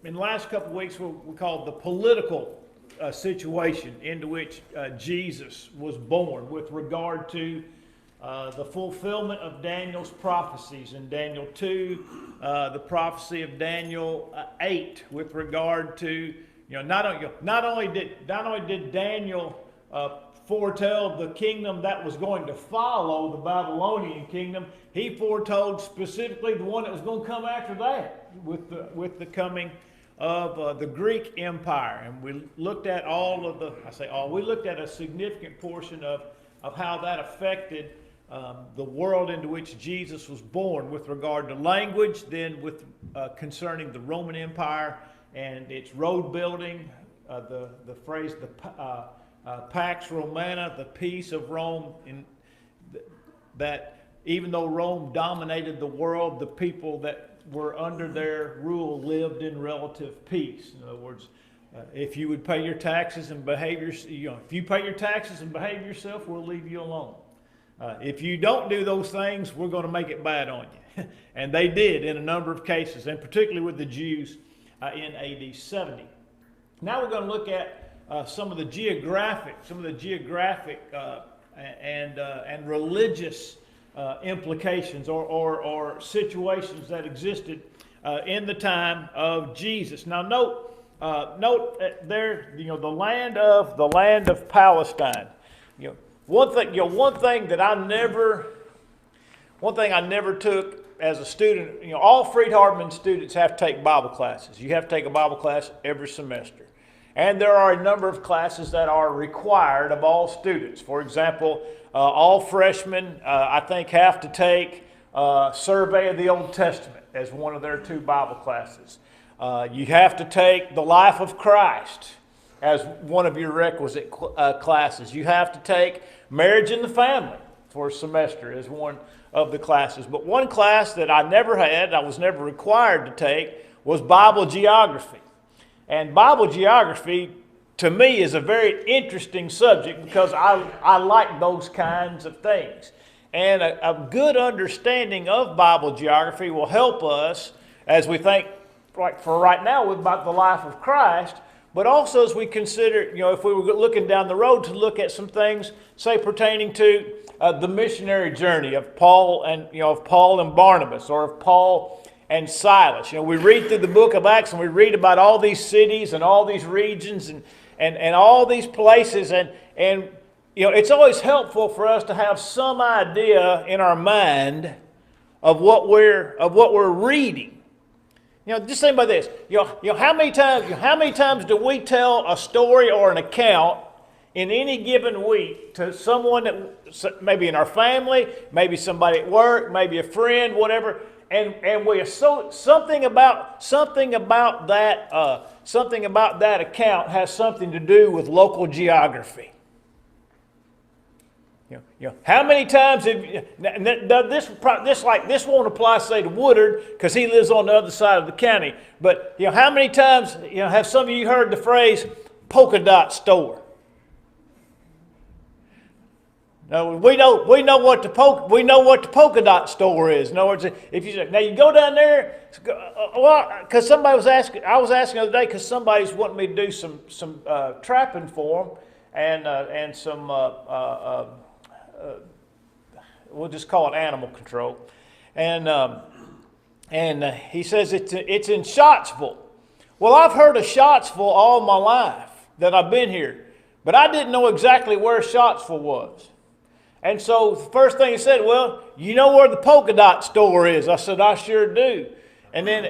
in the last couple of weeks, we called the political situation into which Jesus was born with regard to the fulfillment of Daniel's prophecies in Daniel 2, the prophecy of Daniel 8 with regard to, not only did Daniel foretell the kingdom that was going to follow the Babylonian kingdom, he foretold specifically the one that was going to come after that with the coming of the Greek Empire. And we looked at we looked at a significant portion of how that affected the world into which Jesus was born with regard to language, then with concerning the Roman Empire and its road building, the phrase, Pax Romana, the peace of Rome, that even though Rome dominated the world, the people that were under their rule lived in relative peace. In other words, if you would pay your taxes and behave if you pay your taxes and behave yourself, we'll leave you alone. If you don't do those things, we're going to make it bad on you. And they did in a number of cases, and particularly with the Jews in AD 70. Now we're going to look at some of the geographic and religious implications or situations that existed in the time of Jesus. Now note there, the land of Palestine. One thing I never took as a student. All Freed-Hardeman students have to take Bible classes. You have to take a Bible class every semester. And there are a number of classes that are required of all students. For example, all freshmen, I think, have to take Survey of the Old Testament as one of their 2 Bible classes. You have to take the Life of Christ as one of your requisite classes. You have to take Marriage and the Family for a semester as one of the classes. But one class that I was never required to take, was Bible Geography. And Bible geography, to me, is a very interesting subject because I like those kinds of things. And a good understanding of Bible geography will help us as we think, like for right now, about the life of Christ, but also as we consider, if we were looking down the road to look at some things, say, pertaining to the missionary journey of Paul and Barnabas, or of Paul and Silas. We read through the book of Acts and we read about all these cities and all these regions and all these places, and it's always helpful for us to have some idea in our mind of what we're reading. Just think about this. How many times do we tell a story or an account in any given week to someone that maybe in our family, maybe somebody at work, maybe a friend, whatever, and we associate something about that account has something to do with local geography. How many times this won't apply, say, to Woodard because he lives on the other side of the county. But how many times have some of you heard the phrase polka dot store? No, we know what the polka dot store is. In other words, if you say, now you go down there, because I was asking the other day because somebody's wanting me to do some trapping for them and some we'll just call it animal control, and he says it's in Scottsville. Well, I've heard of Scottsville all my life that I've been here, but I didn't know exactly where Scottsville was. And so the first thing he said, well, you know where the polka dot store is? I said, I sure do. And then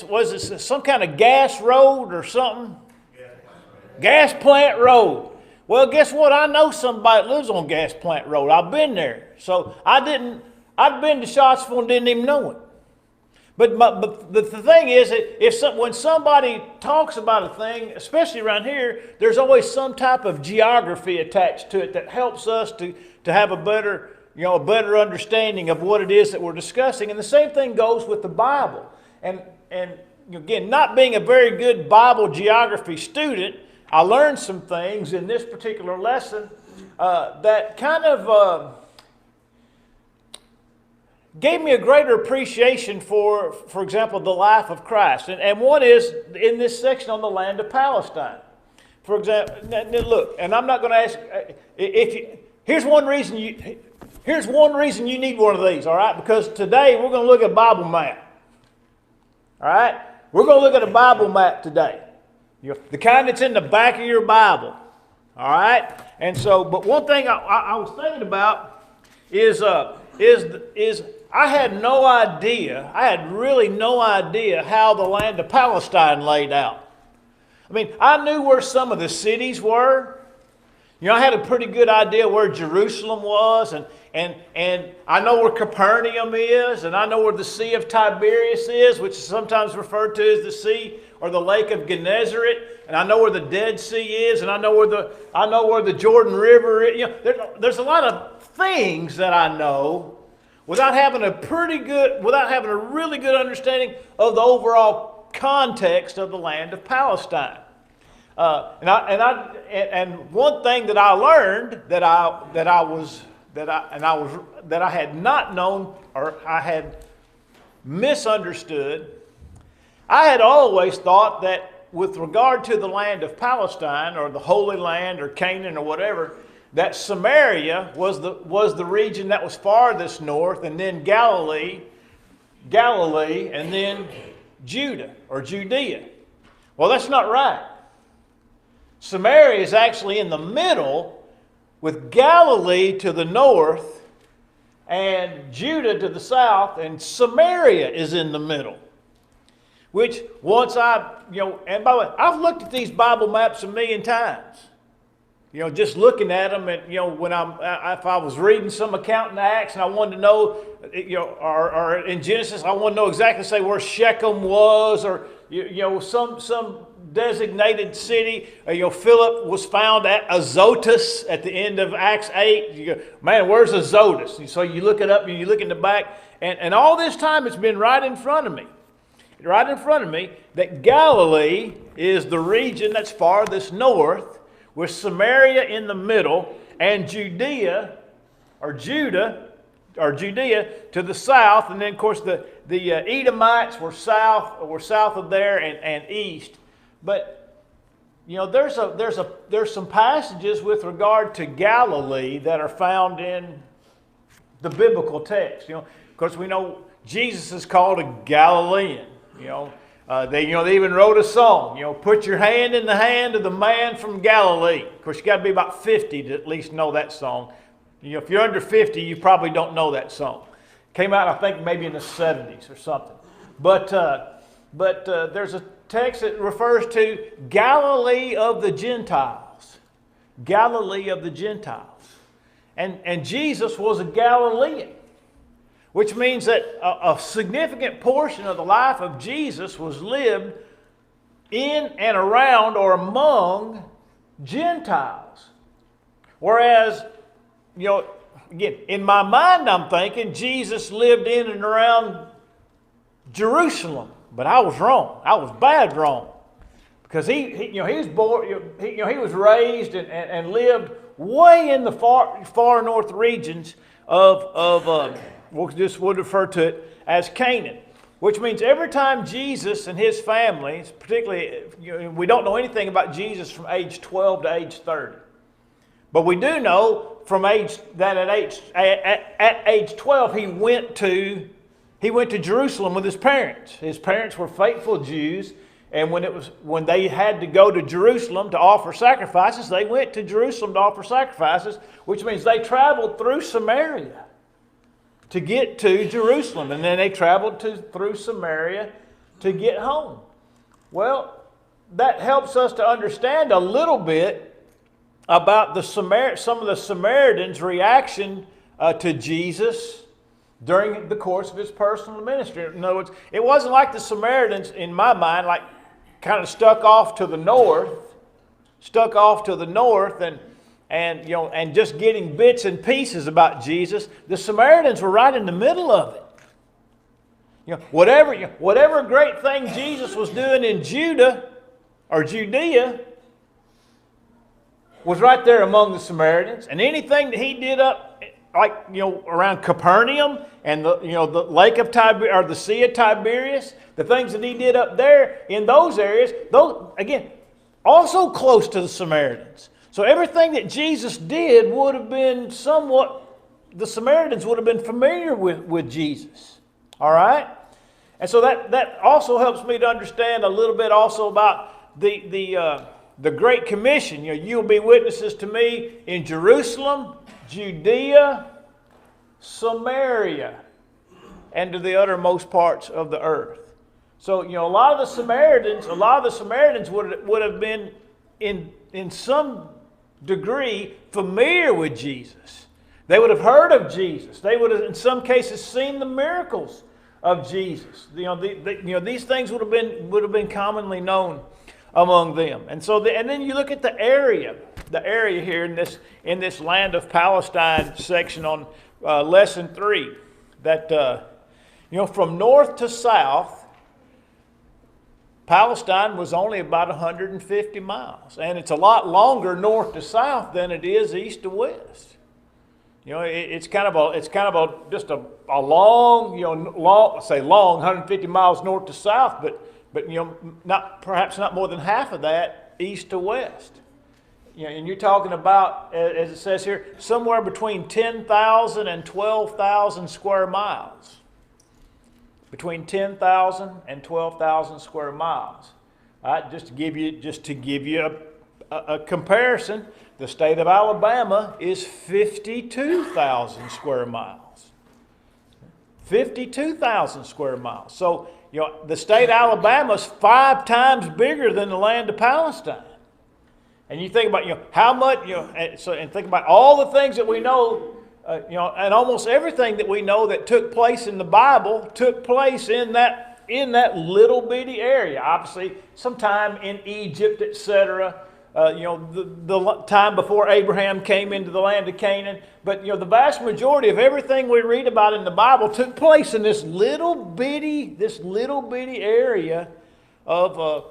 was it some kind of gas road or something? Gas plant road. Well, guess what? I know somebody that lives on Gas Plant Road. I've been there. So I'd been to Scottsville and didn't even know it. But the thing is, when somebody talks about a thing, especially around here, there's always some type of geography attached to it that helps us to have a better understanding of what it is that we're discussing. And the same thing goes with the Bible. And again, not being a very good Bible geography student, I learned some things in this particular lesson that kind of gave me a greater appreciation for example, the life of Christ. And one is in this section on the land of Palestine. For example, look, and I'm not going to ask, here's one reason you need one of these, all right? Because today we're going to look at a Bible map. All right? We're going to look at a Bible map today. The kind that's in the back of your Bible. All right? And so, but one thing I was thinking about is I had no idea, I had really no idea how the land of Palestine laid out. I mean, I knew where some of the cities were. I had a pretty good idea where Jerusalem was, and I know where Capernaum is, and I know where the Sea of Tiberias is, which is sometimes referred to as the Sea or the Lake of Gennesaret, and I know where the Dead Sea is, and I know where the Jordan River is. There's a lot of things that I know without having a really good understanding of the overall context of the land of Palestine. And one thing that I learned that I had not known, or I had misunderstood. I had always thought that with regard to the land of Palestine, or the Holy Land, or Canaan, or whatever, that Samaria was the region that was farthest north, and then Galilee, and then Judah or Judea. Well, that's not right. Samaria is actually in the middle, with Galilee to the north and Judah to the south, and Samaria is in the middle. Which once and by the way, I've looked at these Bible maps a million times. Just looking at them, and when if I was reading some account in Acts and I wanted to know, or in Genesis, I wanted to know exactly, say, where Shechem was, or some designated city. Philip was found at Azotus at the end of Acts 8. You go, man, where's Azotus? And so you look it up and you look in the back, and all this time it's been right in front of me. Right in front of me, that Galilee is the region that's farthest north, with Samaria in the middle, and Judea to the south, and then of course the Edomites were south of there and east. But there's some passages with regard to Galilee that are found in the biblical text. Of course, we know Jesus is called a Galilean. They even wrote a song, put your hand in the hand of the man from Galilee. Of course, you got to be about 50 to at least know that song. If you're under 50, you probably don't know that song. Came out, I think, maybe in the 70s or something. But there's a text that refers to Galilee of the Gentiles. Galilee of the Gentiles. And Jesus was a Galilean. Which means that a significant portion of the life of Jesus was lived in and around or among Gentiles. Whereas, again, in my mind I'm thinking Jesus lived in and around Jerusalem. But I was wrong. I was bad wrong. Because he was born, he was raised and lived way in the far north regions of we'll refer to it as Canaan, which means every time Jesus and his family, particularly, we don't know anything about Jesus from age 12 to age 30. But we do know at age 12 he went to Jerusalem with his parents. His parents were faithful Jews, and when they had to go to Jerusalem to offer sacrifices, they went to Jerusalem to offer sacrifices, which means they traveled through Samaria to get to Jerusalem, and then they traveled through Samaria to get home. Well, that helps us to understand a little bit about some of the Samaritans' reaction to Jesus during the course of his personal ministry. In other words, it wasn't like the Samaritans, in my mind, like kind of stuck off to the north, and just getting bits and pieces about Jesus. The Samaritans were right in the middle of it. Whatever great thing Jesus was doing in Judah or Judea was right there among the Samaritans, and anything that he did up around Capernaum and the lake of Tiberias, or the Sea of Tiberias, the things that he did up there in those areas, those again, also close to the Samaritans. So everything that Jesus did would have been the Samaritans would have been familiar with Jesus. All right? And so that also helps me to understand a little bit also about the Great Commission. You'll be witnesses to me in Jerusalem, Judea, Samaria, and to the uttermost parts of the earth. So, a lot of the Samaritans would have been in some degree familiar with Jesus. They would have heard of Jesus. They would have, in some cases, seen the miracles of Jesus. These things would have been commonly known among them. And so, and then you look at the area here in this land of Palestine section on lesson 3, that from north to south, Palestine was only about 150 miles, and it's a lot longer north to south than it is east to west. It's kind of just a long, long 150 miles north to south, but perhaps not more than half of that east to west. And you're talking about, as it says here, somewhere between 10,000 and 12,000 square miles. Between 10,000 and 12,000 square miles. All right, just to give you a comparison, the state of Alabama is 52,000 square miles. 52,000 square miles. So, the state of Alabama is 5 times bigger than the land of Palestine. And you think about, how much, and think about all the things that we know, and almost everything that we know that took place in the Bible took place in that little bitty area. Obviously, sometime in Egypt, etc. The time before Abraham came into the land of Canaan. But the vast majority of everything we read about in the Bible took place in this little bitty area of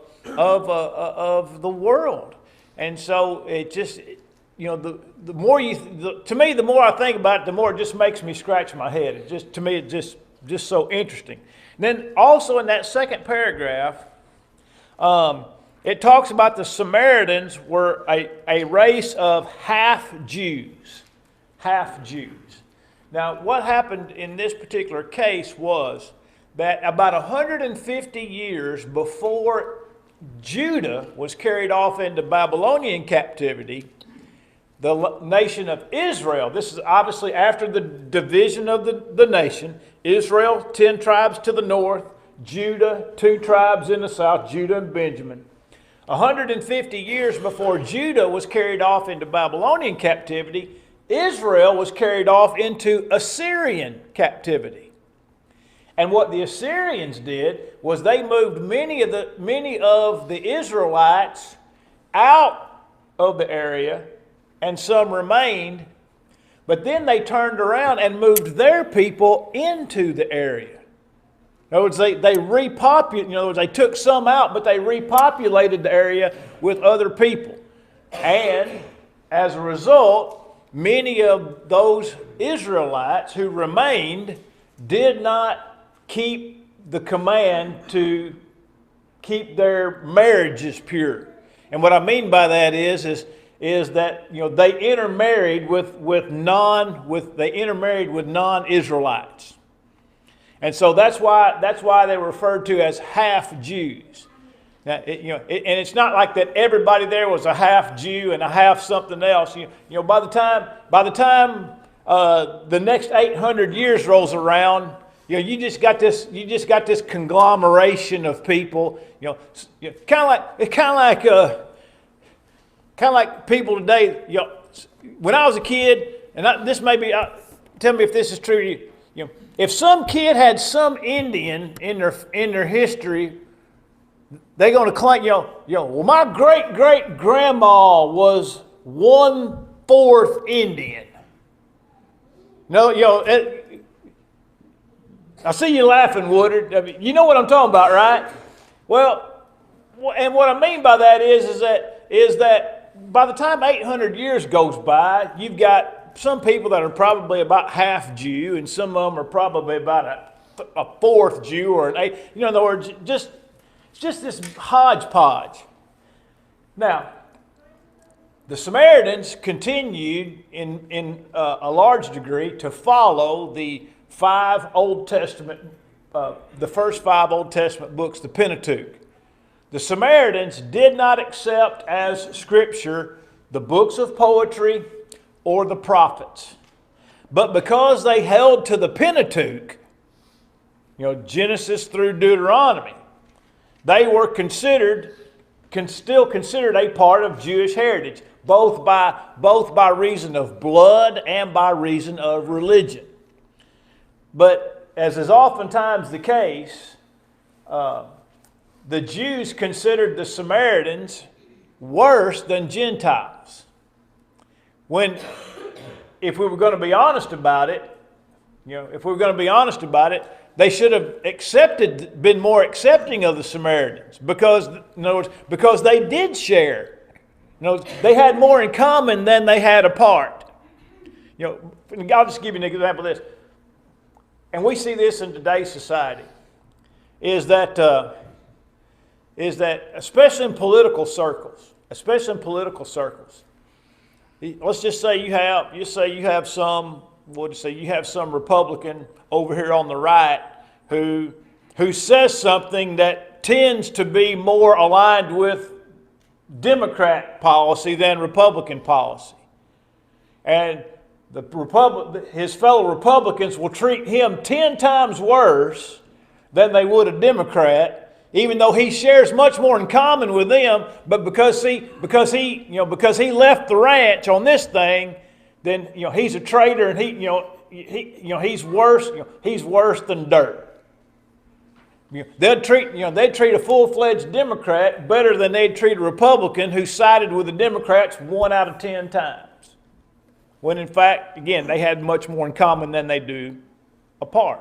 the world. And so it just, the more the more I think about it, the more it just makes me scratch my head. It's just so interesting. And then also in that second paragraph, it talks about the Samaritans were a race of half Jews. Half Jews. Now, what happened in this particular case was that about 150 years before Judah was carried off into Babylonian captivity, the nation of Israel, this is obviously after the division of the nation, Israel, 10 tribes to the north, Judah, 2 tribes in the south, Judah and Benjamin. 150 years before Judah was carried off into Babylonian captivity, Israel was carried off into Assyrian captivity. And what the Assyrians did was they moved many of the Israelites out of the area, and some remained, but then they turned around and moved their people into the area. In other words, they repopulated. In other words, they took some out, but they repopulated the area with other people. And as a result, many of those Israelites who remained did not keep the command to keep their marriages pure. And what I mean by that is that they intermarried with non-Israelites. And so that's why they're referred to as half Jews. Now, and it's not like that everybody there was a half Jew and a half something else. By the time the next 800 years rolls around, you just got this conglomeration of people. Kind of like people today. When I was a kid, and tell me if this is true to you. If some kid had some Indian in their history, they're going to claim, well, my great-great-grandma was 1/4 Indian. I see you laughing, Woodard. I mean, you know what I'm talking about, right? Well, and what I mean by that is that by the time 800 years goes by, you've got some people that are probably about half Jew, and some of them are probably about a fourth Jew or an eighth. In other words, just this hodgepodge. Now, the Samaritans continued in a large degree to follow the five Old Testament, the first five Old Testament books, the Pentateuch. The Samaritans did not accept as Scripture the books of poetry or the prophets. But because they held to the Pentateuch, Genesis through Deuteronomy, they were still considered a part of Jewish heritage, both by reason of blood and by reason of religion. But as is oftentimes the case, the Jews considered the Samaritans worse than Gentiles. If we were going to be honest about it, they should have been more accepting of the Samaritans because, in other words, because they did share. They had more in common than they had apart. I'll just give you an example of this. And we see this in today's society, is that especially in political circles, let's just say you have some Republican over here on the right who says something that tends to be more aligned with Democrat policy than Republican policy. And his fellow Republicans will treat him 10 times worse than they would a Democrat, even though he shares much more in common with them. But because he left the ranch on this thing, then he's a traitor, and he's worse. He's worse than dirt. They'd treat a full-fledged Democrat better than they'd treat a Republican who sided with the Democrats 1 out of 10 times. When in fact, again, they had much more in common than they do apart.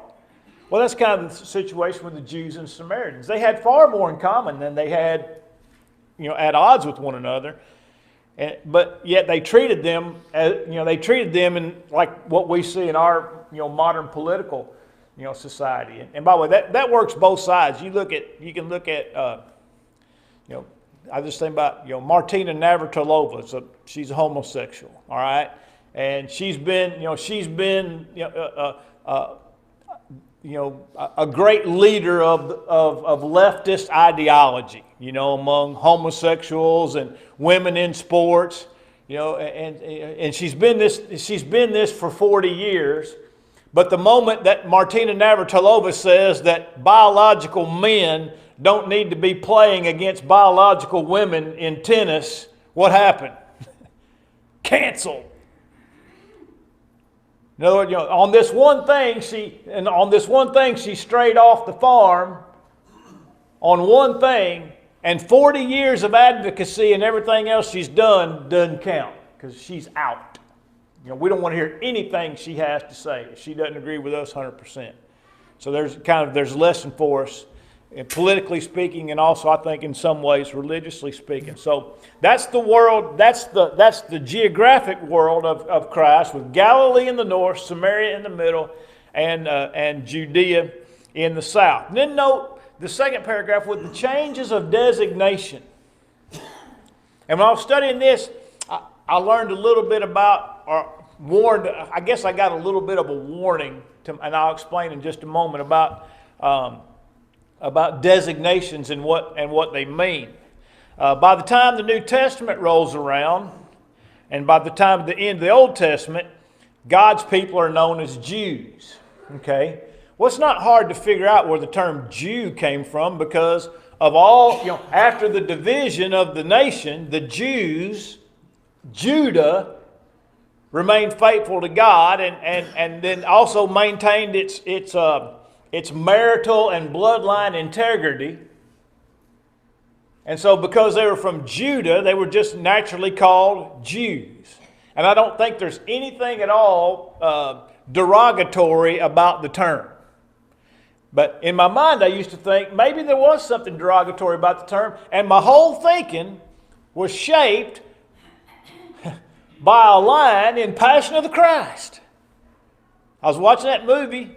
Well, that's kind of the situation with the Jews and Samaritans. They had far more in common than they had, at odds with one another. But yet they treated them, in like what we see in our, modern political, society. And by the way, that works both sides. You can look at, I just think about, Martina Navratilova. So she's a homosexual, all right, and she's been a great leader of leftist ideology, among homosexuals and women in sports, and she's been this for 40 years. But the moment that Martina Navratilova says that biological men don't need to be playing against biological women in tennis, what happened? Canceled. In other words, on this one thing, she strayed off the farm on one thing, and 40 years of advocacy and everything else she's done doesn't count because she's out. We don't want to hear anything she has to say. She doesn't agree with us 100%. So there's a lesson for us, politically speaking, and also I think in some ways religiously speaking. So that's the world. That's the geographic world of Christ, with Galilee in the north, Samaria in the middle, and Judea in the south. And then note the second paragraph with the changes of designation. And when I was studying this, I learned a little bit about, or warned. I guess I got a little bit of a warning, and I'll explain in just a moment about designations and what they mean. By the time the New Testament rolls around, and by the time of the end of the Old Testament, God's people are known as Jews. Okay? Well, it's not hard to figure out where the term Jew came from, because of all, after the division of the nation, the Jews, Judah, remained faithful to God, and then also maintained its marital and bloodline integrity. And so because they were from Judah, they were just naturally called Jews. And I don't think there's anything at all derogatory about the term. But in my mind, I used to think maybe there was something derogatory about the term, and my whole thinking was shaped by a line in Passion of the Christ. I was watching that movie,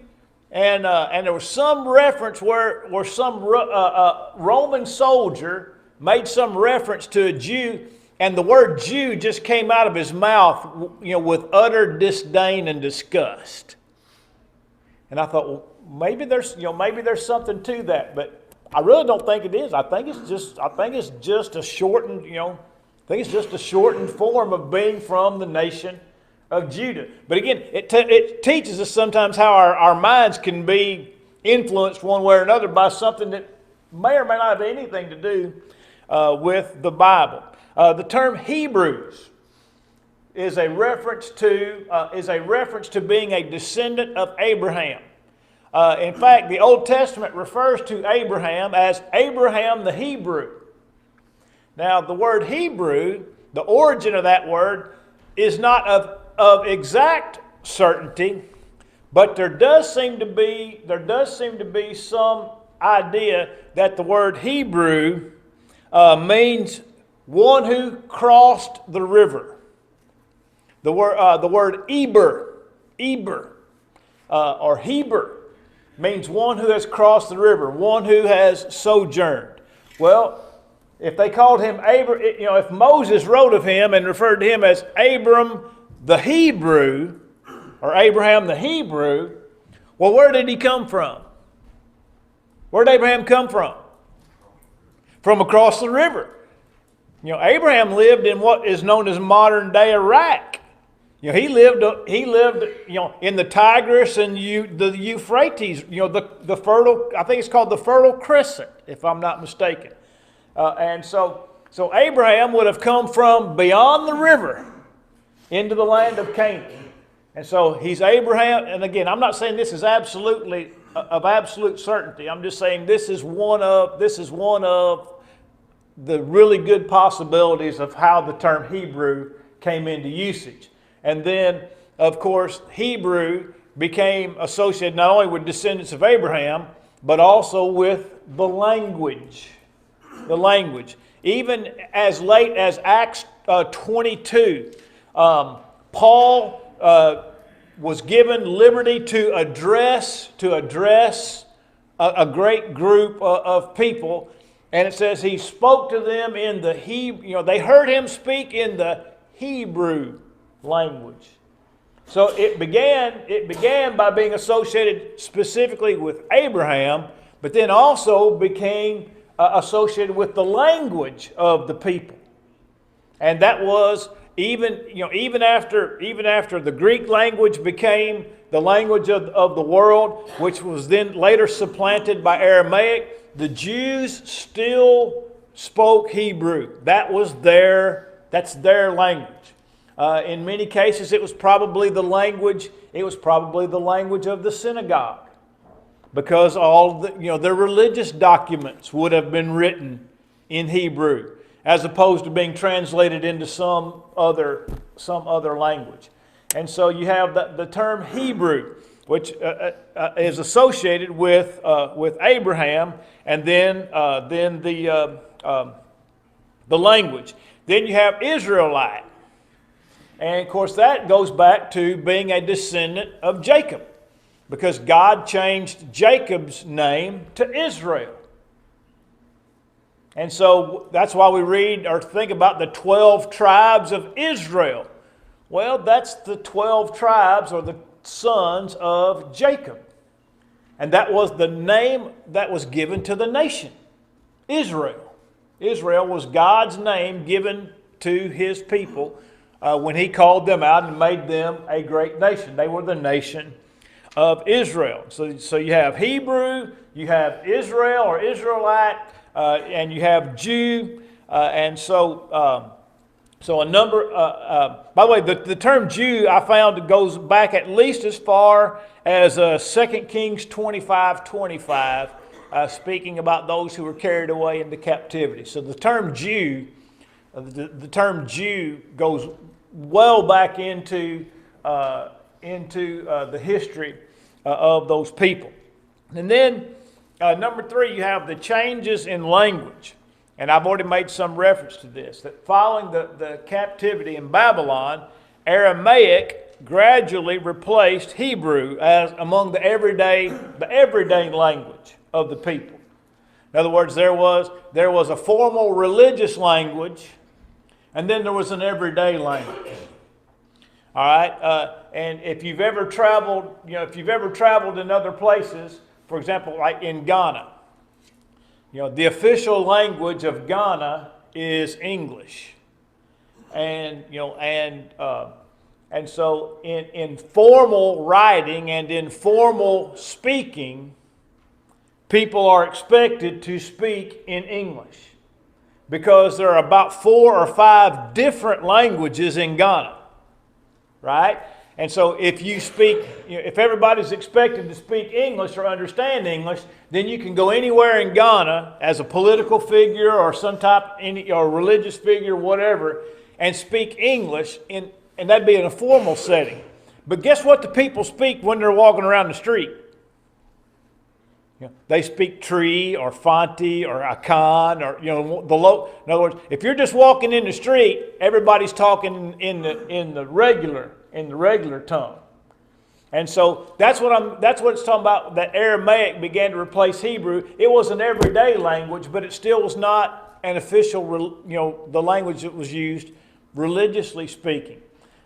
and there was some reference where some Roman soldier made some reference to a Jew, and the word Jew just came out of his mouth, with utter disdain and disgust. And I thought, well, maybe there's something to that, but I really don't think it is. I think it's just a shortened, form of being from the nation of Judah. But again, it teaches us sometimes how our minds can be influenced one way or another by something that may or may not have anything to do with the Bible. The term Hebrews is a reference to being a descendant of Abraham. In fact, the Old Testament refers to Abraham as Abraham the Hebrew. Now, the word Hebrew, the origin of that word, is not of exact certainty, but there does seem to be some idea that the word Hebrew means one who crossed the river. The word Eber, or Heber, means one who has crossed the river, one who has sojourned. Well, if they called him if Moses wrote of him and referred to him as Abram the Hebrew, or Abraham the Hebrew, well, where did he come from? Where did Abraham come from? From across the river. Abraham lived in what is known as modern day Iraq. He lived in the Tigris and the Euphrates, the fertile, I think it's called the Fertile Crescent, if I'm not mistaken. And so Abraham would have come from beyond the river into the land of Canaan. And so he's Abraham, and again, I'm not saying this is absolutely of absolute certainty. I'm just saying this is one of the really good possibilities of how the term Hebrew came into usage. And then, of course, Hebrew became associated not only with descendants of Abraham, but also with the language. The language. Even as late as Acts 22, Paul was given liberty to address a great group of people. And it says he spoke to them in the Hebrew, they heard him speak in the Hebrew language. So it began by being associated specifically with Abraham, but then also became associated with the language of the people. And that was even after the Greek language became the language of the world, which was then later supplanted by Aramaic, the Jews still spoke Hebrew. That's their language. In many cases, it was probably the language of the synagogue, because all their religious documents would have been written in Hebrew, as opposed to being translated into some other language. And so you have the term Hebrew, which is associated with Abraham, and then the language. Then you have Israelite. And of course that goes back to being a descendant of Jacob, because God changed Jacob's name to Israel. And so that's why we read or think about the 12 tribes of Israel. Well, that's the 12 tribes or the sons of Jacob. And that was the name that was given to the nation, Israel. Israel was God's name given to his people when he called them out and made them a great nation. They were the nation of Israel. So you have Hebrew, you have Israel or Israelite, and you have Jew. So a number, by the way, the term Jew I found goes back at least as far as 2 Kings 25:25, speaking about those who were carried away into captivity. So the term Jew goes well back into the history of those people. And then number 3, you have the changes in language. and I've already made some reference to this, that following the captivity in Babylon, Aramaic gradually replaced Hebrew as among the everyday language of the people. In other words, there was a formal religious language, and then there was an everyday language. All right, and if you've ever traveled, in other places, for example, like in Ghana, the official language of Ghana is English, and so in formal writing and in formal speaking, people are expected to speak in English because there are about 4 or 5 different languages in Ghana, right? And so if you speak, if everybody's expected to speak English or understand English, then you can go anywhere in Ghana as a political figure or some type, or religious figure, whatever, and speak English, and that'd be in a formal setting. But guess what the people speak when they're walking around the street? They speak Tree or Fanti or Akan or in other words, if you're just walking in the street, everybody's talking in the regular tongue. And so that's what it's talking about, that Aramaic began to replace Hebrew. It was an everyday language, but it still was not an official, the language that was used religiously speaking.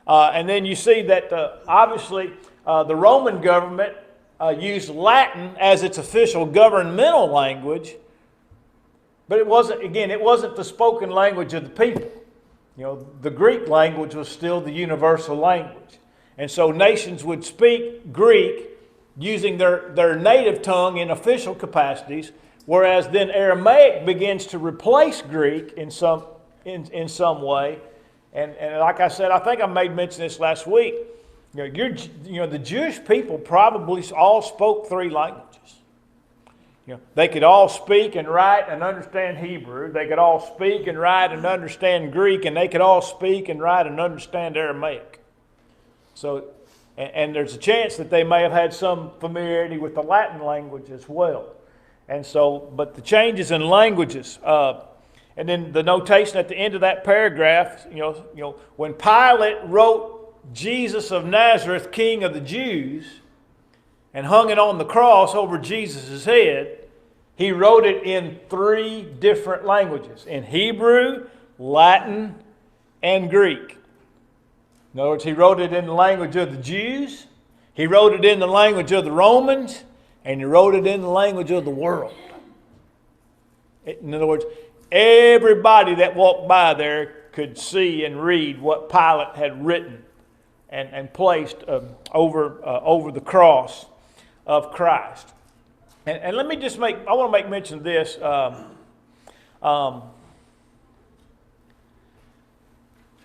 And then you see that obviously the Roman government used Latin as its official governmental language, but it wasn't the spoken language of the people. The Greek language was still the universal language. And so nations would speak Greek using their native tongue in official capacities, whereas then Aramaic begins to replace Greek in some way. And like I said, I think I made mention this last week, the Jewish people probably all spoke 3 languages. They could all speak and write and understand Hebrew. They could all speak and write and understand Greek, and they could all speak and write and understand Aramaic. So, and there's a chance that they may have had some familiarity with the Latin language as well. And so, but the changes in languages, and then the notation at the end of that paragraph, when Pilate wrote Jesus of Nazareth, King of the Jews, and hung it on the cross over Jesus' head, he wrote it in 3 different languages, in Hebrew, Latin, and Greek. In other words, he wrote it in the language of the Jews, he wrote it in the language of the Romans, and he wrote it in the language of the world. In other words, everybody that walked by there could see and read what Pilate had written and placed over the cross of Christ. And let me just I want to make mention of this.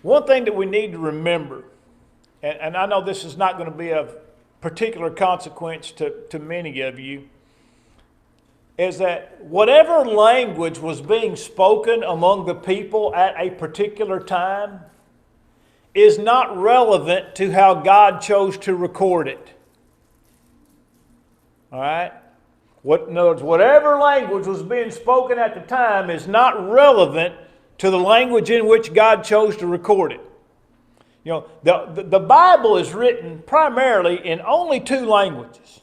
One thing that we need to remember, and I know this is not going to be of particular consequence to many of you, is that whatever language was being spoken among the people at a particular time is not relevant to how God chose to record it. All right? In other words, whatever language was being spoken at the time is not relevant to the language in which God chose to record it. The Bible is written primarily in only 2 languages.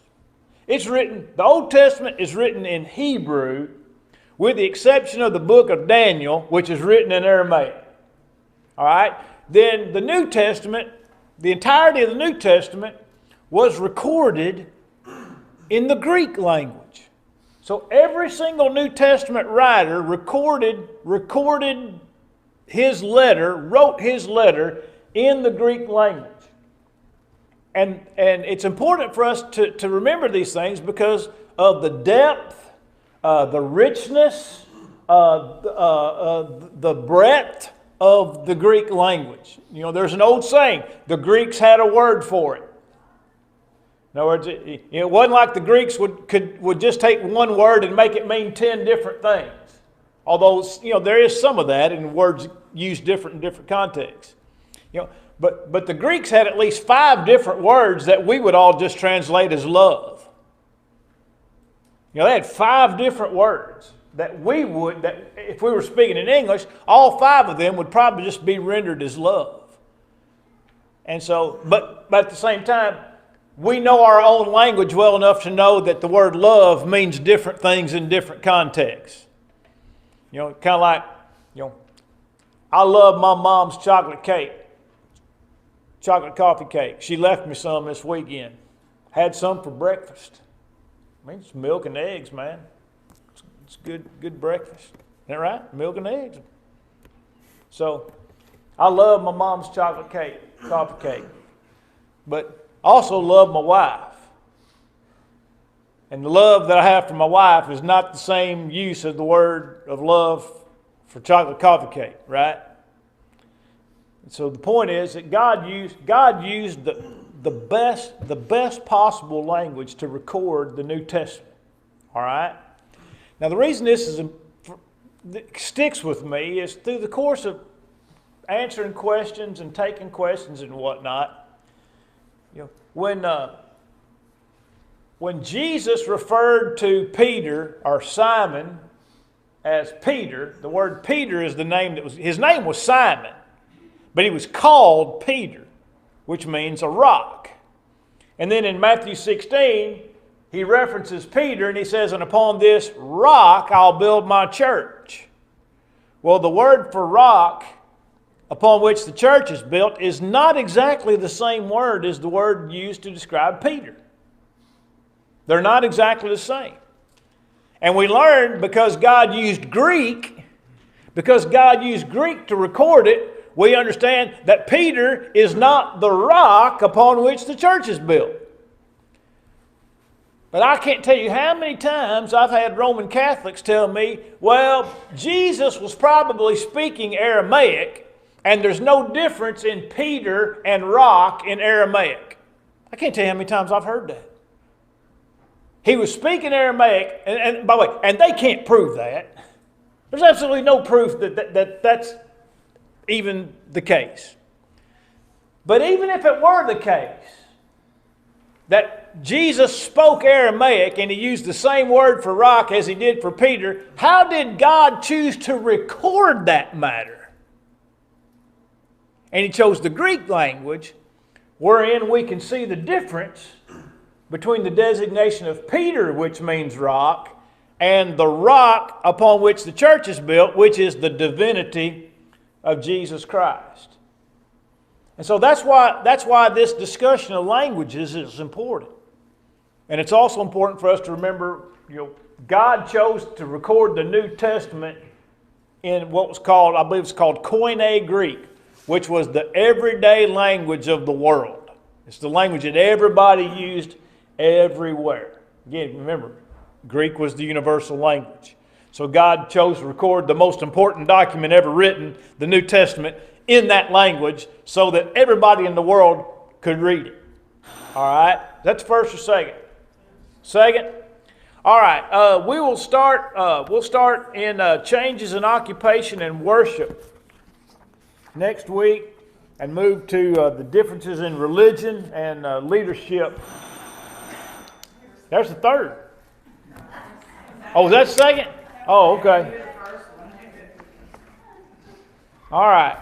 The Old Testament is written in Hebrew, with the exception of the book of Daniel, which is written in Aramaic. All right? Then the New Testament, the entirety of the New Testament, was recorded in the Greek language. So every single New Testament writer recorded his letter, wrote his letter in the Greek language. And it's important for us to remember these things because of the depth, the richness, the breadth of the Greek language. There's an old saying, the Greeks had a word for it. In other words, it wasn't like the Greeks would just take one word and make it mean 10 different things. Although, there is some of that in words used different in different contexts. But the Greeks had at least 5 different words that we would all just translate as love. They had 5 different words. that if we were speaking in English, all 5 of them would probably just be rendered as love. And so, but at the same time, we know our own language well enough to know that the word love means different things in different contexts. You know, kind of like, I love my mom's chocolate coffee cake. She left me some this weekend. Had some for breakfast. I mean, it's milk and eggs, man. It's good breakfast. Isn't that right? Milk and eggs. So, I love my mom's coffee cake. But I also love my wife. And the love that I have for my wife is not the same use of the word of love for chocolate coffee cake, right? And so the point is that God used the best possible language to record the New Testament. All right? Now the reason this sticks with me is through the course of answering questions and taking questions and whatnot. When Jesus referred to Peter or Simon as Peter, the word Peter is his name was Simon, but he was called Peter, which means a rock. And then in Matthew 16, he references Peter and he says, and upon this rock I'll build my church. Well, the word for rock upon which the church is built is not exactly the same word as the word used to describe Peter. They're not exactly the same. And we learned because God used Greek to record it, we understand that Peter is not the rock upon which the church is built. But I can't tell you how many times I've had Roman Catholics tell me, well, Jesus was probably speaking Aramaic, and there's no difference in Peter and rock in Aramaic. I can't tell you how many times I've heard that. He was speaking Aramaic, and by the way, and they can't prove that. There's absolutely no proof that that's even the case. But even if it were the case, that Jesus spoke Aramaic and he used the same word for rock as he did for Peter, how did God choose to record that matter? And he chose the Greek language, wherein we can see the difference between the designation of Peter, which means rock, and the rock upon which the church is built, which is the divinity of Jesus Christ. And so that's why this discussion of languages is important. And it's also important for us to remember, God chose to record the New Testament in what was called, I believe it's called Koine Greek, which was the everyday language of the world. It's the language that everybody used everywhere. Again, remember, Greek was the universal language. So God chose to record the most important document ever written, the New Testament, in that language so that everybody in the world could read it. All right? That's first or second? Second? All right. We'll start in changes in occupation and worship next week and move to the differences in religion and leadership. There's the third. Oh, was that second? Oh, okay. All right.